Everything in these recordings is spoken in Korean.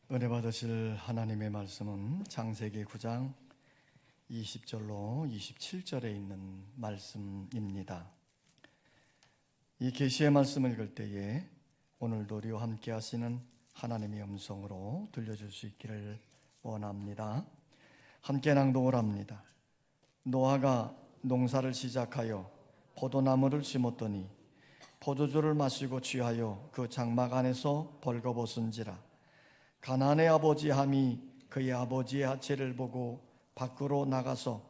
은혜 받으실 하나님의 말씀은 창세기 9장 20절로 27절에 있는 말씀입니다. 이 계시의 말씀을 읽을 때에 오늘도 우리와 함께 하시는 하나님의 음성으로 들려줄 수 있기를 원합니다. 함께 낭독을 합니다. 노아가 농사를 시작하여 포도나무를 심었더니 포도주를 마시고 취하여 그 장막 안에서 벌거벗은지라. 가나안의 아버지 함이 그의 아버지의 하체를 보고 밖으로 나가서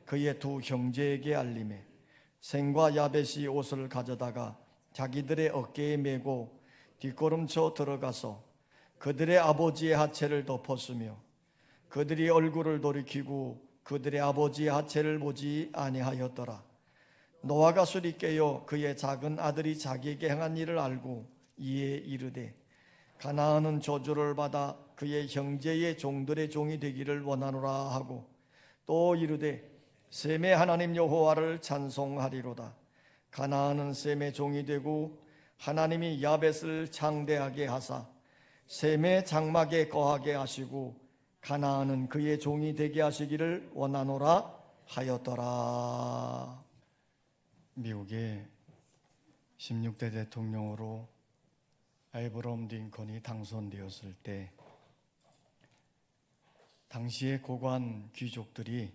그의 두 형제에게 알림해 셈과 야벳이 옷을 가져다가 자기들의 어깨에 메고 뒷걸음쳐 들어가서 그들의 아버지의 하체를 덮었으며 그들이 얼굴을 돌이키고 그들의 아버지의 하체를 보지 아니하였더라. 노아가 술이 깨어 그의 작은 아들이 자기에게 행한 일을 알고 이에 이르되 가나안은 저주를 받아 그의 형제의 종들의 종이 되기를 원하노라 하고 또 이르되 셈의 하나님 여호와를 찬송하리로다. 가나안은 셈의 종이 되고 하나님이 야벳을 창대하게 하사 셈의 장막에 거하게 하시고 가나안은 그의 종이 되게 하시기를 원하노라 하였더라. 미국의 16대 대통령으로 에이브럼 링컨이 당선되었을 때 당시의 고관 귀족들이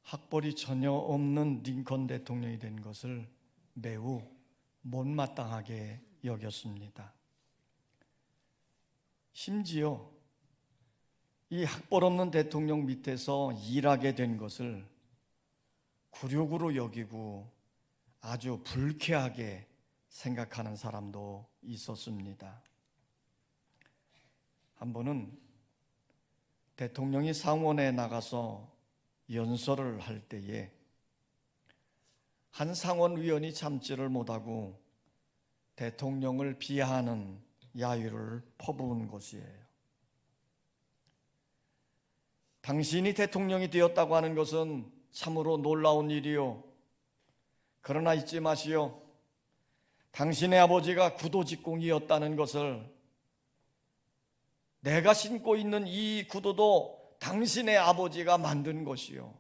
학벌이 전혀 없는 링컨 대통령이 된 것을 매우 못마땅하게 여겼습니다. 심지어 이 학벌 없는 대통령 밑에서 일하게 된 것을 굴욕으로 여기고 아주 불쾌하게 생각하는 사람도 있었습니다. 한 번은 대통령이 상원에 나가서 연설을 할 때에 한 상원의원이 참지를 못하고 대통령을 비하하는 야유를 퍼부은 것이에요. 당신이 대통령이 되었다고 하는 것은 참으로 놀라운 일이요. 그러나 잊지 마시오. 당신의 아버지가 구도직공이었다는 것을, 내가 신고 있는 이 구두도 당신의 아버지가 만든 것이요.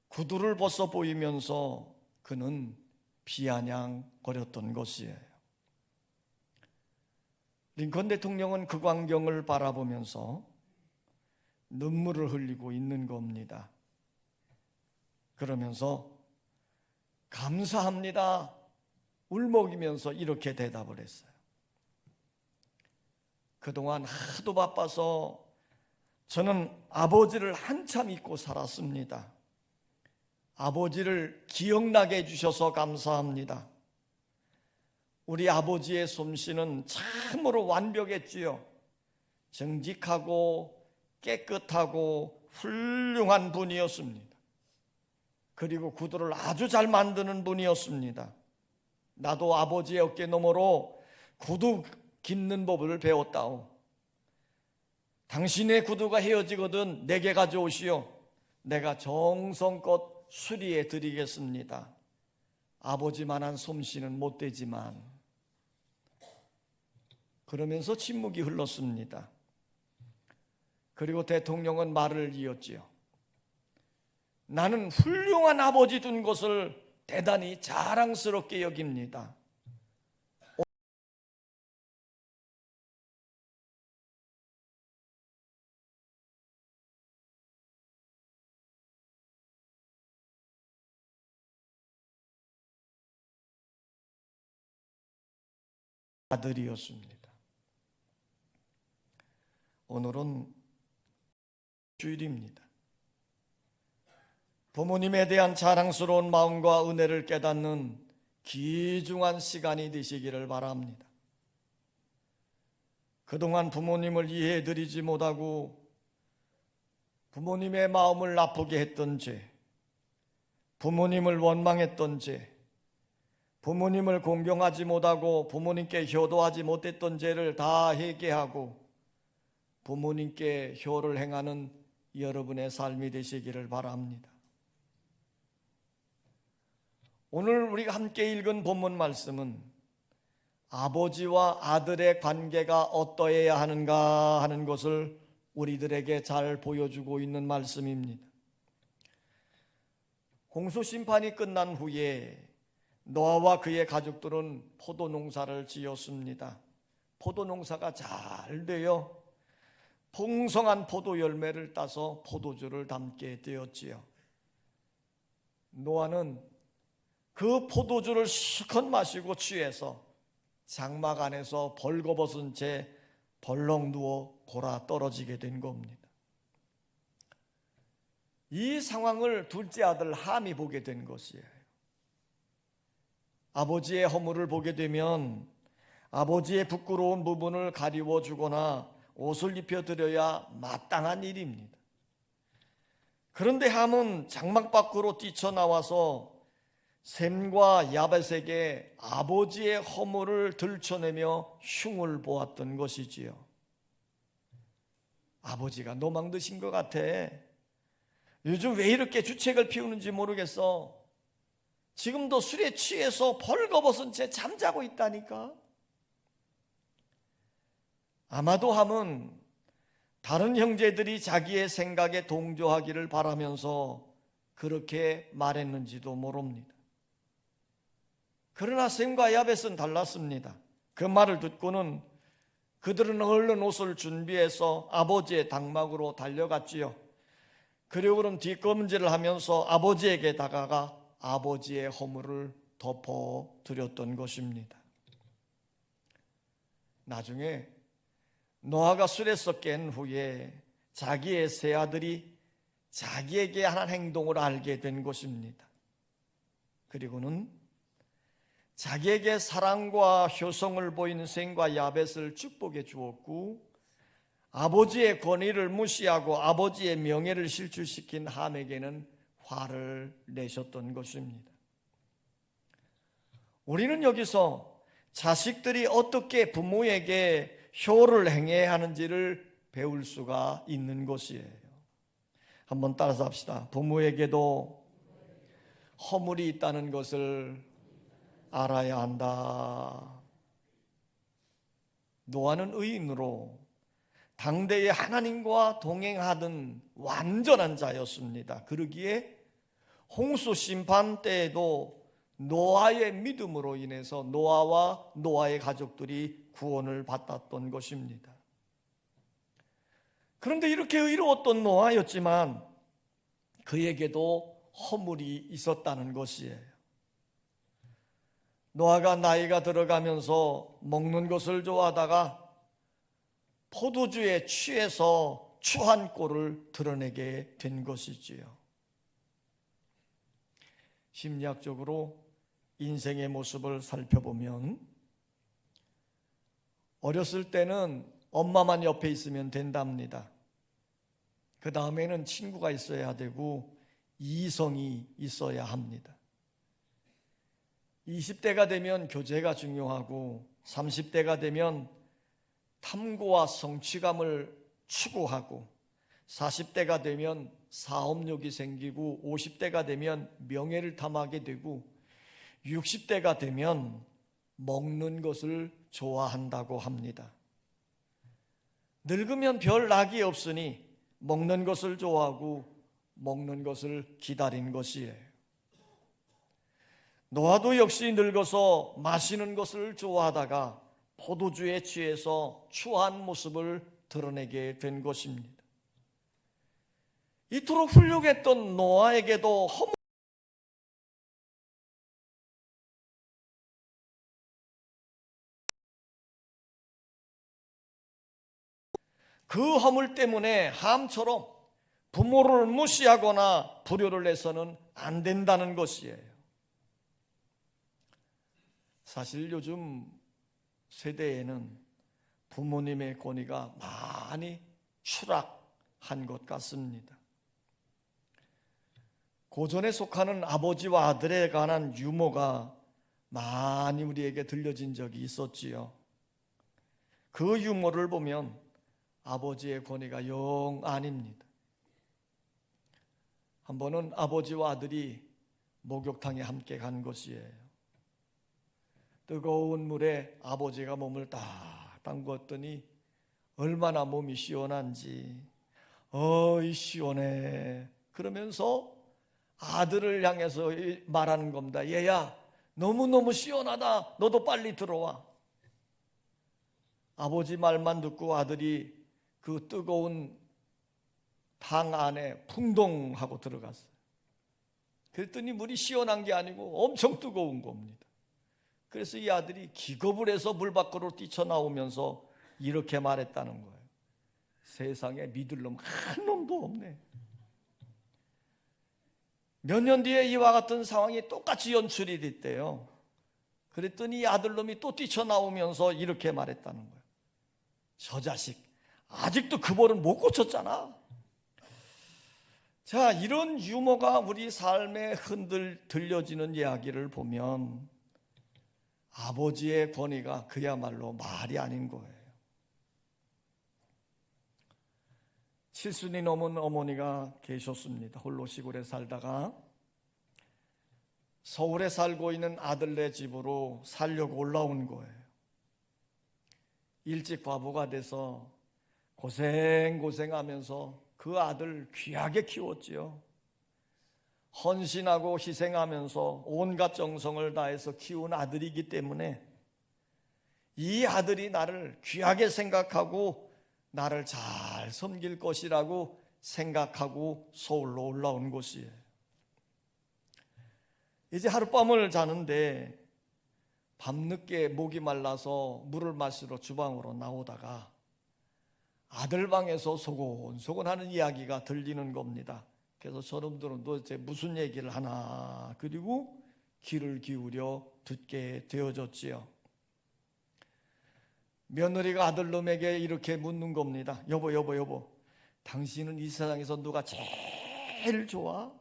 구두를 벗어 보이면서 그는 비아냥거렸던 것이에요. 링컨 대통령은 그 광경을 바라보면서 눈물을 흘리고 있는 겁니다. 그러면서 감사합니다 울먹이면서 이렇게 대답을 했어요. 그동안 하도 바빠서 저는 아버지를 한참 잊고 살았습니다. 아버지를 기억나게 해주셔서 감사합니다. 우리 아버지의 솜씨는 참으로 완벽했지요. 정직하고 깨끗하고 훌륭한 분이었습니다. 그리고 구두를 아주 잘 만드는 분이었습니다. 나도 아버지의 어깨 너머로 구두 깁는 법을 배웠다오. 당신의 구두가 헤어지거든 내게 가져오시오. 내가 정성껏 수리해 드리겠습니다. 아버지만한 솜씨는 못 되지만. 그러면서 침묵이 흘렀습니다. 그리고 대통령은 말을 이었지요. 나는 훌륭한 아버지 둔 것을 대단히 자랑스럽게 여깁니다. 아들이었습니다. 오늘은 주일입니다. 부모님에 대한 자랑스러운 마음과 은혜를 깨닫는 귀중한 시간이 되시기를 바랍니다. 그동안 부모님을 이해해드리지 못하고 부모님의 마음을 아프게 했던 죄, 부모님을 원망했던 죄, 부모님을 공경하지 못하고 부모님께 효도하지 못했던 죄를 다 회개하고 부모님께 효를 행하는 여러분의 삶이 되시기를 바랍니다. 오늘 우리가 함께 읽은 본문 말씀은 아버지와 아들의 관계가 어떠해야 하는가 하는 것을 우리들에게 잘 보여주고 있는 말씀입니다. 홍수 심판이 끝난 후에 노아와 그의 가족들은 포도 농사를 지었습니다. 포도 농사가 잘 되어 풍성한 포도 열매를 따서 포도주를 담게 되었지요. 노아는 그 포도주를 실컷 마시고 취해서 장막 안에서 벌거벗은 채 벌렁 누워 골아 떨어지게 된 겁니다. 이 상황을 둘째 아들 함이 보게 된 것이에요. 아버지의 허물을 보게 되면 아버지의 부끄러운 부분을 가리워 주거나 옷을 입혀드려야 마땅한 일입니다. 그런데 함은 장막 밖으로 뛰쳐나와서 셈과 야벳에게 아버지의 허물을 들춰내며 흉을 보았던 것이지요. 아버지가 노망 드신 것 같아. 요즘 왜 이렇게 주책을 피우는지 모르겠어. 지금도 술에 취해서 벌거벗은 채 잠자고 있다니까. 아마도 함은 다른 형제들이 자기의 생각에 동조하기를 바라면서 그렇게 말했는지도 모릅니다. 그러나 셈과 야벳은 달랐습니다. 그 말을 듣고는 그들은 얼른 옷을 준비해서 아버지의 당막으로 달려갔지요. 그리고 그럼 뒷걸음질을 하면서 아버지에게 다가가 아버지의 허물을 덮어드렸던 것입니다. 나중에 노아가 술에서 깬 후에 자기의 세 아들이 자기에게 한 행동을 알게 된 것입니다. 그리고는 자기에게 사랑과 효성을 보이는 셈과 야벳을 축복해 주었고, 아버지의 권위를 무시하고 아버지의 명예를 실추시킨 함에게는 화를 내셨던 것입니다. 우리는 여기서 자식들이 어떻게 부모에게 효를 행해야 하는지를 배울 수가 있는 것이에요. 한번 따라서 합시다. 부모에게도 허물이 있다는 것을 알아야 한다. 노아는 의인으로 당대의 하나님과 동행하던 완전한 자였습니다. 그러기에 홍수 심판 때에도 노아의 믿음으로 인해서 노아와 노아의 가족들이 구원을 받았던 것입니다. 그런데 이렇게 의로웠던 노아였지만 그에게도 허물이 있었다는 것이에요. 노아가 나이가 들어가면서 먹는 것을 좋아하다가 포도주에 취해서 추한 꼴을 드러내게 된 것이지요. 심리학적으로 인생의 모습을 살펴보면 어렸을 때는 엄마만 옆에 있으면 된답니다. 그 다음에는 친구가 있어야 되고 이성이 있어야 합니다. 20대가 되면 교제가 중요하고 30대가 되면 탐구와 성취감을 추구하고 40대가 되면 사업욕이 생기고 50대가 되면 명예를 탐하게 되고 60대가 되면 먹는 것을 좋아한다고 합니다. 늙으면 별 낙이 없으니 먹는 것을 좋아하고 먹는 것을 기다린 것이에요. 노아도 역시 늙어서 마시는 것을 좋아하다가 포도주에 취해서 추한 모습을 드러내게 된 것입니다. 이토록 훌륭했던 노아에게도 그 허물 때문에 함처럼 부모를 무시하거나 불효를 내서는 안 된다는 것이에요. 사실 요즘 세대에는 부모님의 권위가 많이 추락한 것 같습니다. 고전에 속하는 아버지와 아들에 관한 유머가 많이 우리에게 들려진 적이 있었지요. 그 유머를 보면 아버지의 권위가 영 아닙니다. 한 번은 아버지와 아들이 목욕탕에 함께 간 것이에요. 뜨거운 물에 아버지가 몸을 딱 담궜더니 얼마나 몸이 시원한지, 어이 시원해. 그러면서 아들을 향해서 말하는 겁니다. 얘야, 너무너무 시원하다. 너도 빨리 들어와. 아버지 말만 듣고 아들이 그 뜨거운 방 안에 풍덩하고 들어갔어요. 그랬더니 물이 시원한 게 아니고 엄청 뜨거운 겁니다. 그래서 이 아들이 기겁을 해서 물 밖으로 뛰쳐나오면서 이렇게 말했다는 거예요. 세상에 믿을 놈 한 놈도 없네. 몇 년 뒤에 이와 같은 상황이 똑같이 연출이 됐대요. 그랬더니 이 아들놈이 또 뛰쳐나오면서 이렇게 말했다는 거예요. 저 자식 아직도 그 벌은 못 고쳤잖아. 자, 이런 유머가 우리 삶에 들려지는 이야기를 보면 아버지의 권위가 그야말로 말이 아닌 거예요. 칠순이 넘은 어머니가 계셨습니다. 홀로 시골에 살다가 서울에 살고 있는 아들네 집으로 살려고 올라온 거예요. 일찍 과부가 돼서 고생하면서 그 아들 귀하게 키웠지요. 헌신하고 희생하면서 온갖 정성을 다해서 키운 아들이기 때문에 이 아들이 나를 귀하게 생각하고 나를 잘 섬길 것이라고 생각하고 서울로 올라온 곳이에요. 이제 하룻밤을 자는데 밤늦게 목이 말라서 물을 마시러 주방으로 나오다가 아들 방에서 소곤소곤 하는 이야기가 들리는 겁니다. 그래서 저놈들은 도대체 무슨 얘기를 하나, 그리고 귀를 기울여 듣게 되어졌지요. 며느리가 아들놈에게 이렇게 묻는 겁니다. 여보, 당신은 이 세상에서 누가 제일 좋아?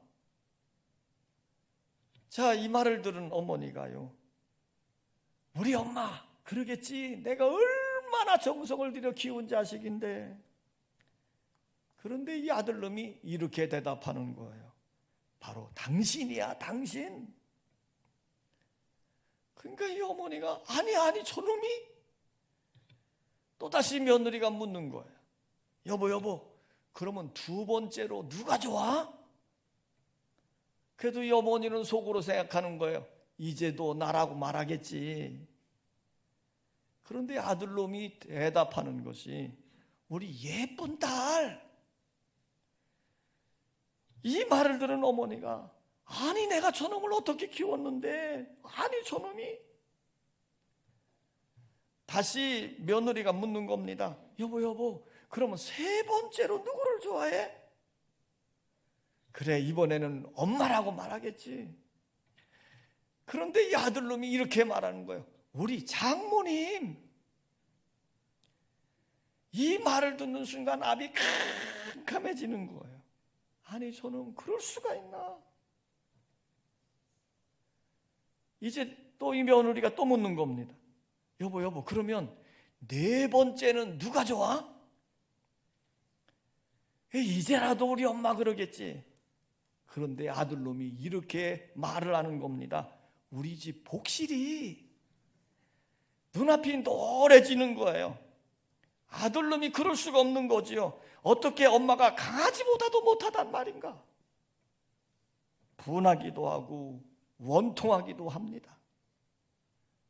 자, 이 말을 들은 어머니가요, 우리 엄마 그러겠지. 내가 얼마나 정성을 들여 키운 자식인데. 그런데 이 아들놈이 이렇게 대답하는 거예요. 바로 당신이야, 당신. 그러니까 이 어머니가 아니 저놈이? 또다시 며느리가 묻는 거예요. 여보, 그러면 두 번째로 누가 좋아? 그래도 이 어머니는 속으로 생각하는 거예요. 이제도 나라고 말하겠지. 그런데 아들놈이 대답하는 것이 우리 예쁜 딸. 이 말을 들은 어머니가 아니 내가 저놈을 어떻게 키웠는데, 아니 저놈이. 다시 며느리가 묻는 겁니다. 여보, 그러면 세 번째로 누구를 좋아해? 그래, 이번에는 엄마라고 말하겠지. 그런데 이 아들놈이 이렇게 말하는 거예요. 우리 장모님. 이 말을 듣는 순간 앞이 캄캄해지는 거예요. 아니 저는 그럴 수가 있나? 이제 또 이 며느리가 또 묻는 겁니다. 여보, 그러면 네 번째는 누가 좋아? 이제라도 우리 엄마 그러겠지. 그런데 아들놈이 이렇게 말을 하는 겁니다. 우리 집 복실이. 눈앞이 노래지는 거예요. 아들놈이 그럴 수가 없는 거지요. 어떻게 엄마가 강아지보다도 못하단 말인가? 분하기도 하고 원통하기도 합니다.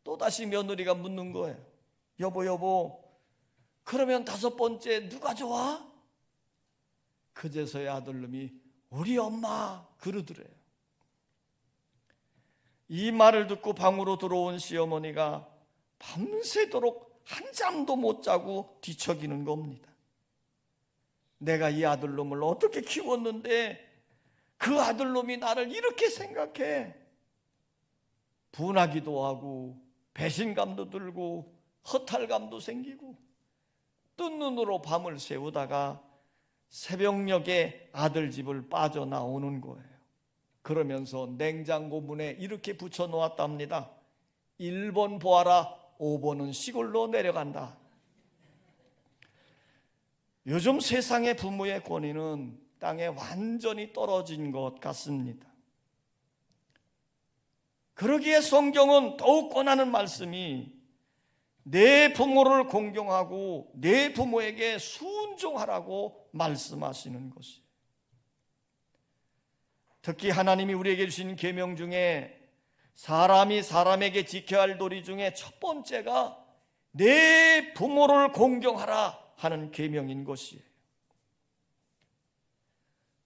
또다시 며느리가 묻는 거예요. 여보, 그러면 다섯 번째 누가 좋아? 그제서야 아들놈이 우리 엄마 그러더래요. 이 말을 듣고 방으로 들어온 시어머니가 밤새도록 한잠도 못 자고 뒤척이는 겁니다. 내가 이 아들놈을 어떻게 키웠는데 그 아들놈이 나를 이렇게 생각해. 분하기도 하고 배신감도 들고 허탈감도 생기고 뜬 눈으로 밤을 새우다가 새벽녘에 아들 집을 빠져나오는 거예요. 그러면서 냉장고 문에 이렇게 붙여놓았답니다. 1번 보아라, 5번은 시골로 내려간다. 요즘 세상의 부모의 권위는 땅에 완전히 떨어진 것 같습니다. 그러기에 성경은 더욱 권하는 말씀이 내 부모를 공경하고 내 부모에게 순종하라고 말씀하시는 것이에요. 특히 하나님이 우리에게 주신 계명 중에 사람이 사람에게 지켜야 할 도리 중에 첫 번째가 내 부모를 공경하라 하는 계명인 것이에요.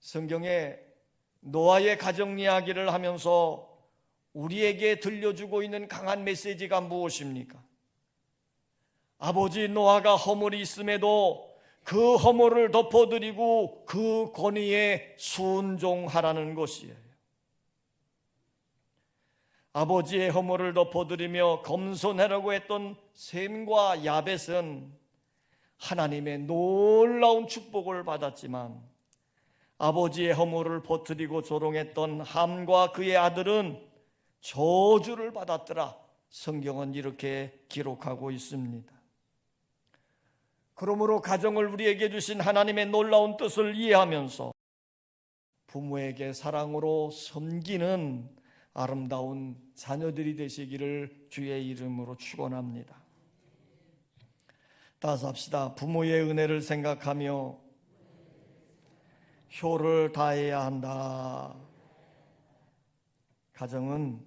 성경에 노아의 가정 이야기를 하면서 우리에게 들려주고 있는 강한 메시지가 무엇입니까? 아버지 노아가 허물이 있음에도 그 허물을 덮어드리고 그 권위에 순종하라는 것이에요. 아버지의 허물을 덮어드리며 겸손하라고 했던 셈과 야벳은 하나님의 놀라운 축복을 받았지만 아버지의 허물을 퍼뜨리고 조롱했던 함과 그의 아들은 저주를 받았더라. 성경은 이렇게 기록하고 있습니다. 그러므로 가정을 우리에게 주신 하나님의 놀라운 뜻을 이해하면서 부모에게 사랑으로 섬기는 아름다운 자녀들이 되시기를 주의 이름으로 축원합니다. 따라서 합시다. 부모의 은혜를 생각하며 효를 다해야 한다. 가정은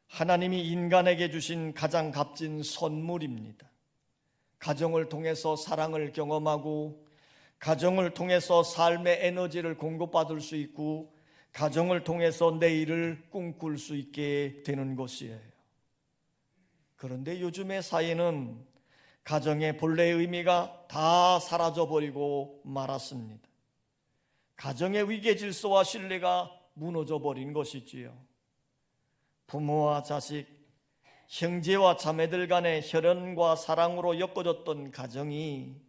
하나님이 인간에게 주신 가장 값진 선물입니다. 가정을 통해서 사랑을 경험하고 가정을 통해서 삶의 에너지를 공급받을 수 있고 가정을 통해서 내일을 꿈꿀 수 있게 되는 것이에요. 그런데 요즘의 사회는 가정의 본래의 의미가 다 사라져버리고 말았습니다. 가정의 위계 질서와 신뢰가 무너져버린 것이지요. 부모와 자식, 형제와 자매들 간의 혈연과 사랑으로 엮어졌던 가정이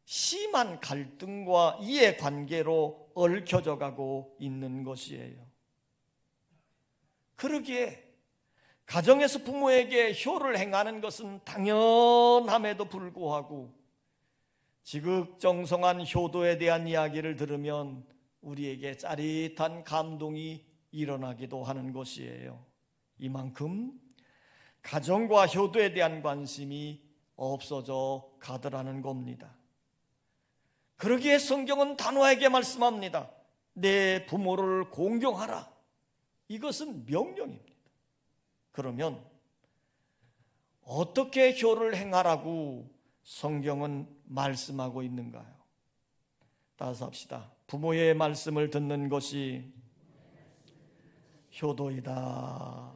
심한 갈등과 이해관계로 얽혀져 가고 있는 것이에요. 그러기에 가정에서 부모에게 효를 행하는 것은 당연함에도 불구하고 지극정성한 효도에 대한 이야기를 들으면 우리에게 짜릿한 감동이 일어나기도 하는 것이에요. 이만큼 가정과 효도에 대한 관심이 없어져 가더라는 겁니다. 그러기에 성경은 단호하게 말씀합니다. 내 부모를 공경하라. 이것은 명령입니다. 그러면 어떻게 효를 행하라고 성경은 말씀하고 있는가요? 따라서 합시다. 부모의 말씀을 듣는 것이 효도이다.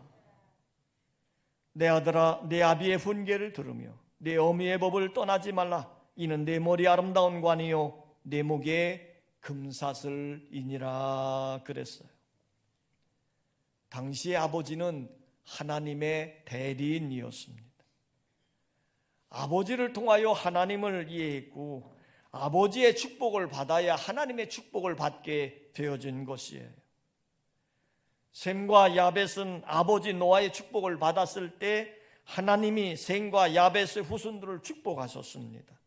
내 아들아, 내 아비의 훈계를 들으며 내 어미의 법을 떠나지 말라. 이는 내 머리 아름다운 관이요 내 목에 금사슬이니라 그랬어요. 당시의 아버지는 하나님의 대리인이었습니다. 아버지를 통하여 하나님을 이해했고 아버지의 축복을 받아야 하나님의 축복을 받게 되어진 것이에요. 셈과 야벳은 아버지 노아의 축복을 받았을 때 하나님이 셈과 야벳의 후손들을 축복하셨습니다.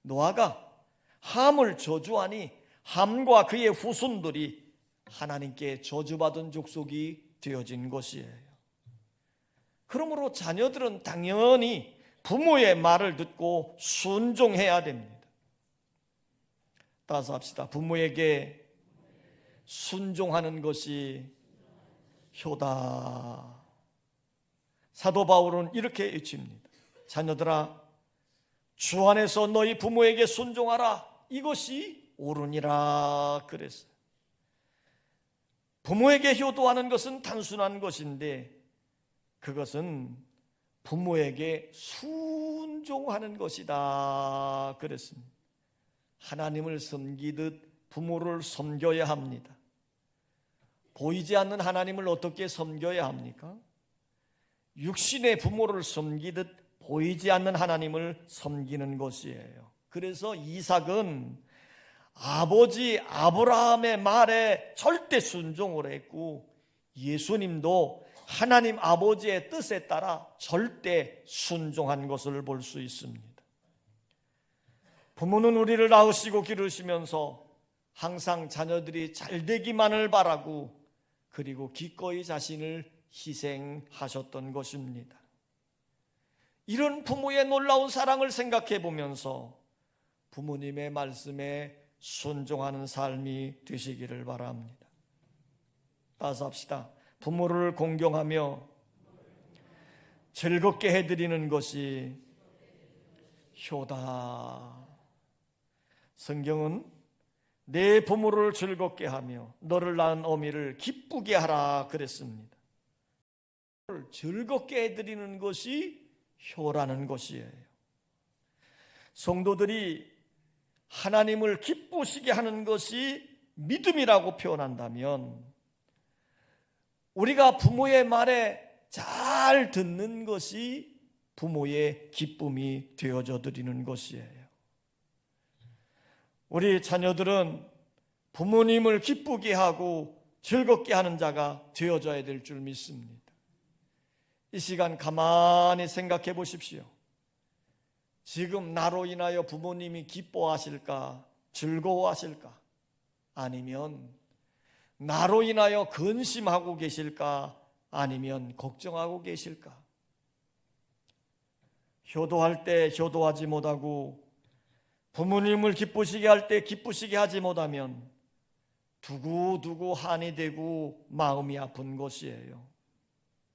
노아가 함을 저주하니 함과 그의 후손들이 하나님께 저주받은 족속이 되어진 것이에요. 그러므로 자녀들은 당연히 부모의 말을 듣고 순종해야 됩니다. 따라서 합시다. 부모에게 순종하는 것이 효다. 사도 바울은 이렇게 외칩니다. 자녀들아, 주 안에서 너희 부모에게 순종하라. 이것이 옳으니라 그랬어요. 부모에게 효도하는 것은 단순한 것인데 그것은 부모에게 순종하는 것이다 그랬습니다. 하나님을 섬기듯 부모를 섬겨야 합니다. 보이지 않는 하나님을 어떻게 섬겨야 합니까? 육신의 부모를 섬기듯 보이지 않는 하나님을 섬기는 것이에요. 그래서 이삭은 아버지 아브라함의 말에 절대 순종을 했고 예수님도 하나님 아버지의 뜻에 따라 절대 순종한 것을 볼 수 있습니다. 부모는 우리를 낳으시고 기르시면서 항상 자녀들이 잘 되기만을 바라고 그리고 기꺼이 자신을 희생하셨던 것입니다. 이런 부모의 놀라운 사랑을 생각해 보면서 부모님의 말씀에 순종하는 삶이 되시기를 바랍니다. 따라서 합시다. 부모를 공경하며 즐겁게 해드리는 것이 효다. 성경은 내 부모를 즐겁게 하며 너를 낳은 어미를 기쁘게 하라 그랬습니다. 즐겁게 해드리는 것이 효라는 것이에요. 성도들이 하나님을 기쁘시게 하는 것이 믿음이라고 표현한다면 우리가 부모의 말에 잘 듣는 것이 부모의 기쁨이 되어져 드리는 것이에요. 우리 자녀들은 부모님을 기쁘게 하고 즐겁게 하는 자가 되어져야 될 줄 믿습니다. 이 시간 가만히 생각해 보십시오. 지금 나로 인하여 부모님이 기뻐하실까? 즐거워하실까? 아니면 나로 인하여 근심하고 계실까? 아니면 걱정하고 계실까? 효도할 때 효도하지 못하고 부모님을 기쁘시게 할 때 기쁘시게 하지 못하면 두고두고 한이 되고 마음이 아픈 것이에요.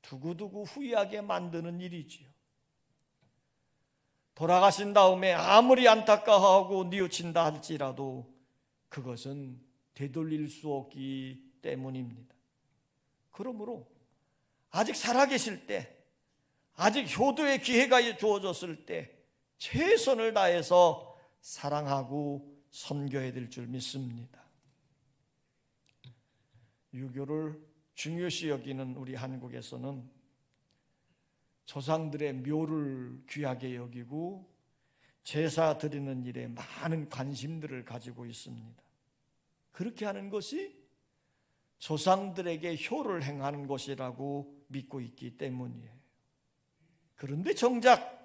두고두고 후회하게 만드는 일이지요. 돌아가신 다음에 아무리 안타까워하고 뉘우친다 할지라도 그것은 되돌릴 수 없기 때문입니다. 그러므로 아직 살아계실 때, 아직 효도의 기회가 주어졌을 때 최선을 다해서 사랑하고 섬겨야 될 줄 믿습니다. 유교를 중요시 여기는 우리 한국에서는 조상들의 묘를 귀하게 여기고 제사 드리는 일에 많은 관심들을 가지고 있습니다. 그렇게 하는 것이 조상들에게 효를 행하는 것이라고 믿고 있기 때문이에요. 그런데 정작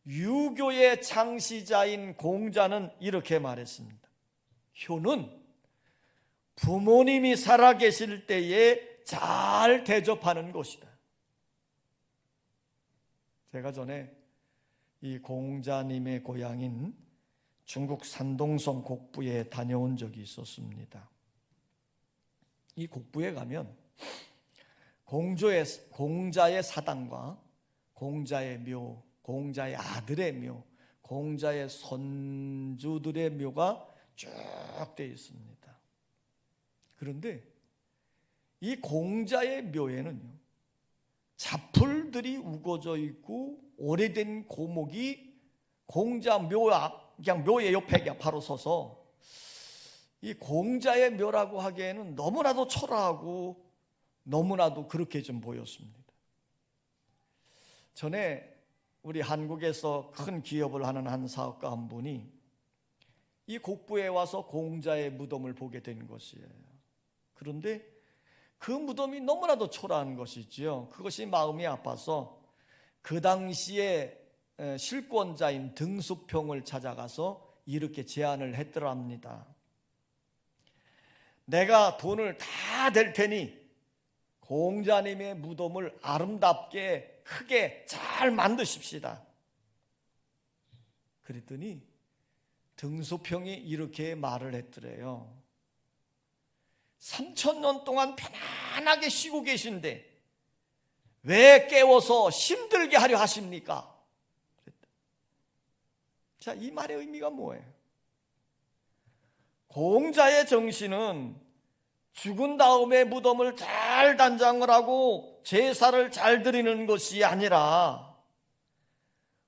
유교의 창시자인 공자는 이렇게 말했습니다. 효는 부모님이 살아계실 때에 잘 대접하는 것이다. 제가 전에 이 공자님의 고향인 중국 산동성 곡부에 다녀온 적이 있었습니다. 이 곡부에 가면 공자의 사당과 공자의 묘, 공자의 아들의 묘, 공자의 손주들의 묘가 쭉 되어 있습니다. 그런데 이 공자의 묘에는요, 잡풀들이 우거져 있고 오래된 고목이 공자 묘 앞, 그냥 묘의 옆에 그냥 바로 서서 이 공자의 묘라고 하기에는 너무나도 초라하고 너무나도 그렇게 좀 보였습니다. 전에 우리 한국에서 큰 기업을 하는 한 사업가 한 분이 이 곡부에 와서 공자의 무덤을 보게 된 것이에요. 그런데 그 무덤이 너무나도 초라한 것이지요. 그것이 마음이 아파서 그 당시에 실권자인 등수평을 찾아가서 이렇게 제안을 했더랍니다. 내가 돈을 다 댈 테니 공자님의 무덤을 아름답게 크게 잘 만드십시다. 그랬더니 등수평이 이렇게 말을 했더래요. 3,000년 동안 편안하게 쉬고 계신데 왜 깨워서 힘들게 하려 하십니까? 자, 이 말의 의미가 뭐예요? 공자의 정신은 죽은 다음에 무덤을 잘 단장을 하고 제사를 잘 드리는 것이 아니라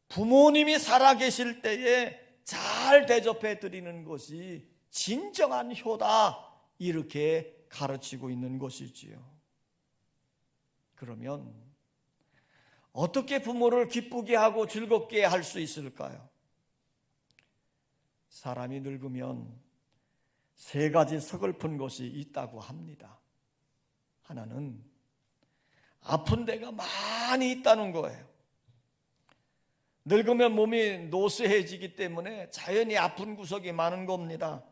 부모님이 살아계실 때에 잘 대접해 드리는 것이 진정한 효다, 이렇게 가르치고 있는 것이지요. 그러면 어떻게 부모를 기쁘게 하고 즐겁게 할 수 있을까요? 사람이 늙으면 세 가지 서글픈 것이 있다고 합니다. 하나는 아픈 데가 많이 있다는 거예요. 늙으면 몸이 노쇠해지기 때문에 자연히 아픈 구석이 많은 겁니다.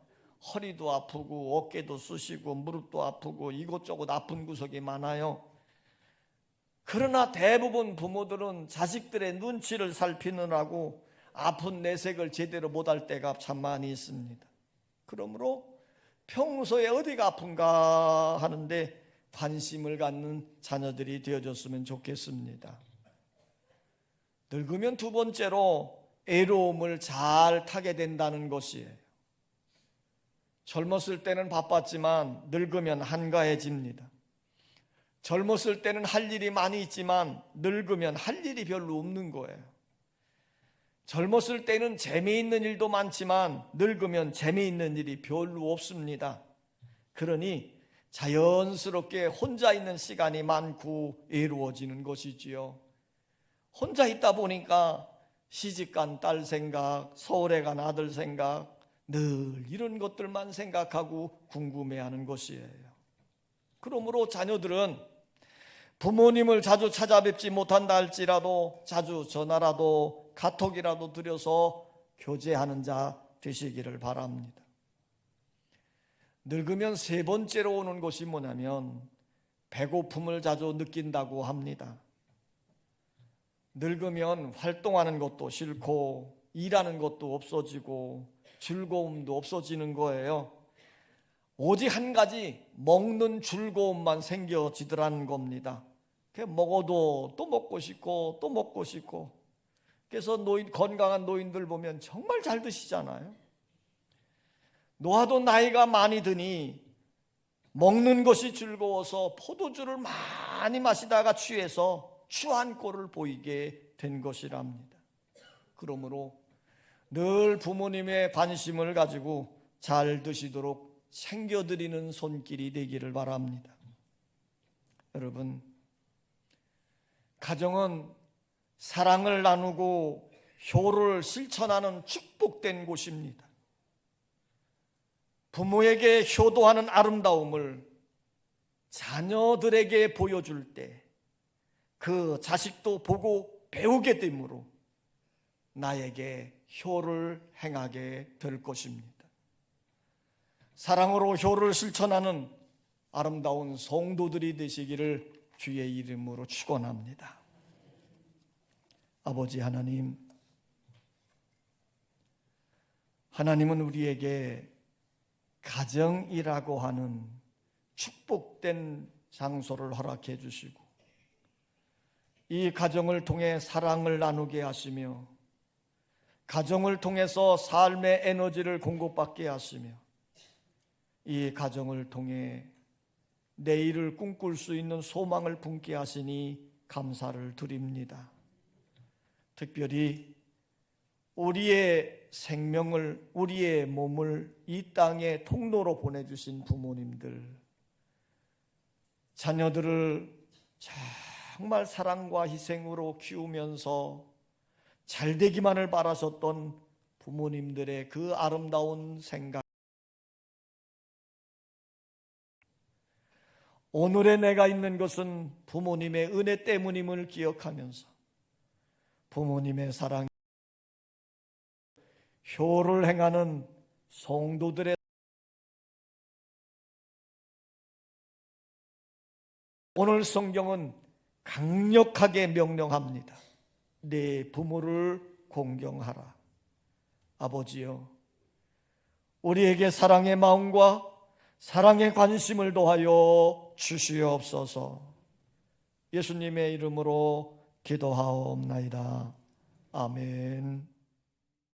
허리도 아프고 어깨도 쑤시고 무릎도 아프고 이곳저곳 아픈 구석이 많아요. 그러나 대부분 부모들은 자식들의 눈치를 살피느라고 아픈 내색을 제대로 못할 때가 참 많이 있습니다. 그러므로 평소에 어디가 아픈가 하는데 관심을 갖는 자녀들이 되어줬으면 좋겠습니다. 늙으면 두 번째로 애로움을 잘 타게 된다는 것이에요. 젊었을 때는 바빴지만 늙으면 한가해집니다. 젊었을 때는 할 일이 많이 있지만 늙으면 할 일이 별로 없는 거예요. 젊었을 때는 재미있는 일도 많지만 늙으면 재미있는 일이 별로 없습니다. 그러니 자연스럽게 혼자 있는 시간이 많고 외로워지는 것이지요. 혼자 있다 보니까 시집간 딸 생각, 서울에 간 아들 생각, 늘 이런 것들만 생각하고 궁금해하는 것이에요. 그러므로 자녀들은 부모님을 자주 찾아뵙지 못한다 할지라도 자주 전화라도 카톡이라도 드려서 교제하는 자 되시기를 바랍니다. 늙으면 세 번째로 오는 것이 뭐냐면 배고픔을 자주 느낀다고 합니다. 늙으면 활동하는 것도 싫고 일하는 것도 없어지고 즐거움도 없어지는 거예요. 오직 한 가지 먹는 즐거움만 생겨지더라는 겁니다. 먹어도 또 먹고 싶고 또 먹고 싶고. 그래서 건강한 노인들 보면 정말 잘 드시잖아요. 노화도 나이가 많이 드니 먹는 것이 즐거워서 포도주를 많이 마시다가 취해서 추한 꼴을 보이게 된 것이랍니다. 그러므로 늘 부모님의 관심을 가지고 잘 드시도록 챙겨드리는 손길이 되기를 바랍니다. 여러분, 가정은 사랑을 나누고 효를 실천하는 축복된 곳입니다. 부모에게 효도하는 아름다움을 자녀들에게 보여줄 때 그 자식도 보고 배우게 되므로 나에게 효를 행하게 될 것입니다. 사랑으로 효를 실천하는 아름다운 성도들이 되시기를 주의 이름으로 축원합니다. 아버지 하나님, 하나님은 우리에게 가정이라고 하는 축복된 장소를 허락해 주시고 이 가정을 통해 사랑을 나누게 하시며 가정을 통해서 삶의 에너지를 공급받게 하시며 이 가정을 통해 내일을 꿈꿀 수 있는 소망을 품게 하시니 감사를 드립니다. 특별히 우리의 생명을, 우리의 몸을 이 땅의 통로로 보내주신 부모님들, 자녀들을 정말 사랑과 희생으로 키우면서 잘 되기만을 바라셨던 부모님들의 그 아름다운 생각, 오늘의 내가 있는 것은 부모님의 은혜 때문임을 기억하면서 부모님의 사랑, 효를 행하는 성도들의 오늘 성경은 강력하게 명령합니다. 내 부모를 공경하라. 아버지여, 우리에게 사랑의 마음과 사랑의 관심을 더하여 주시옵소서. 예수님의 이름으로 기도하옵나이다. 아멘.